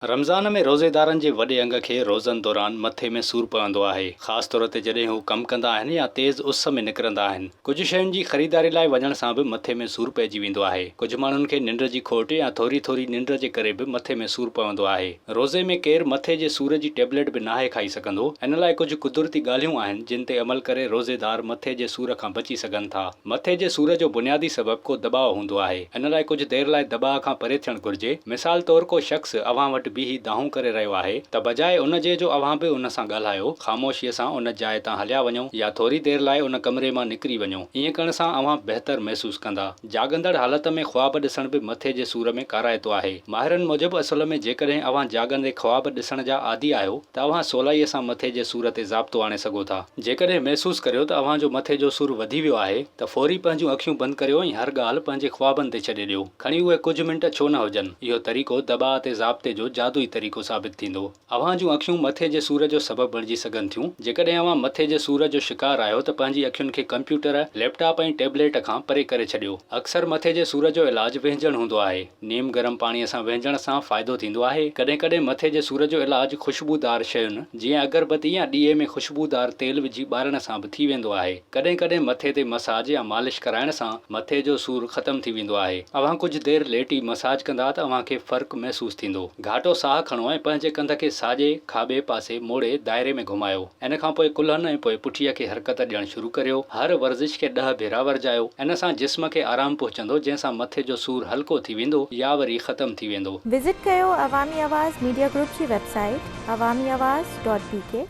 रमज़ान में रोज़ेदारनि जे वॾे अंग खे रोज़नि दौरान मथे में सूरु पवंदो आहे, ख़ासि तौर ते जॾहिं हू कमु कंदा आहिनि या तेज़ उस में निकिरंदा आहिनि। कुझु शयुनि जी ख़रीदारी लाइ वञण सां बि मथे में सूरु पइजी वेंदो आहे। कुझु माण्हुनि खे निंड जी खोट या थोरी थोरी निंड जे करे बि मथे में सूरु पवंदो आहे। रोज़े में केरु मथे जे सूर जी टेबलेट बि नाहे खाई सघंदो। इन लाइ कुझु कुदरती ॻाल्हियूं आहिनि जिन ते अमल करे रोज़ेदार मथे जे सूर खां बची सघनि था। मथे जे सूर जो बुनियादी सबबु को दबाव हूंदो आहे। इन लाइ कुझु देर लाइ दबाव खां परे थियणु घुरिजे। मिसाल तौरु को शख़्स अव्हां वटि बीही दाहूं करे रहियो आहे त बजाए उन जे जो अव्हां बि उन सां ॻाल्हायो, ख़ामोशीअ सां उन जाइ तां हलिया वञो या थोरी देर लाइ उन कमरे मां निकिरी वञो। ईअं करण सां अव्हां बहितर महसूसु कंदा। जाॻंदड़ हालत में ख्वाब ॾिसण बि मथे जे सूर में काराइतो आहे। माहिरनि मूजिबि असल में जेकॾहिं अव्हां जाॻंदे ख्वाब ॾिसण जा आदी आहियो त अव्हां सवलाईअ सां मथे जे सूर ते ज़ाब्तो आणे सघो था। जेकॾहिं महसूसु करियो त अव्हां जो मथे जो सूरु वधी वियो आहे त फ़ौरी पंहिंजूं अखियूं बंदि करियो ऐं हर ॻाल्हि पंहिंजे ख्वाबनि ते छॾे ॾियो, खणी उहे कुझु मिंट छो न हुजनि। इहो तरीक़ो दॿाअ ते ज़ाब्ते जो जादुई तरीक़ो साबित थींदो। अव्हां जूं अखियूं मथे जे सूर जो सबबु बणिजी सघनि थियूं। जेकॾहिं अव्हां मथे जे सूर जो शिकार आहियो त पंहिंजी अखियुनि खे कंप्यूटर, लैपटॉप ऐं टेबलेट खां परे करे छॾियो। अक्सर मथे जे सूर जो इलाजु विंझण हूंदो आहे। नीम गरम पाणीअ सां विंझण सां फ़ाइदो थींदो आहे। कॾहिं कॾहिं मथे जे सूर जो इलाजु ख़ुशबूदार शयुनि जीअं अगरबत्ती या ॾीए में ख़ुशबूदार तेल विझी ॿारण सां बि थी वेंदो आहे। कॾहिं कॾहिं मथे ते मसाज या मालिश कराइण सां मथे जो सूरु ख़तमु थी वेंदो आहे। अव्हां कुझु देरि लेटी मसाज कंदा त अव्हां खे फ़र्क़ु महसूसु थींदो। घाटो साहु खणो ऐं पंहिंजे कंध खे साॼे खाॿे पासे मोड़े दाइरे में घुमायो। इन खां पोइ कुल्हनि ऐं पोइ पुठीअ खे हरकत ॾियणु शुरू करियो। हर वर्ज़िश खे 10 भेरा वरजायो। इन सां जिस्म खे आराम पहुचंदो, जंहिंसां मथे जो सूरु हल्को थी वेंदो या वरी ख़तमु थी वेंदो। विज़िट कयो अवामी आवाज़ मीडिया ग्रुप जी वेबसाइट awamiawaz.pk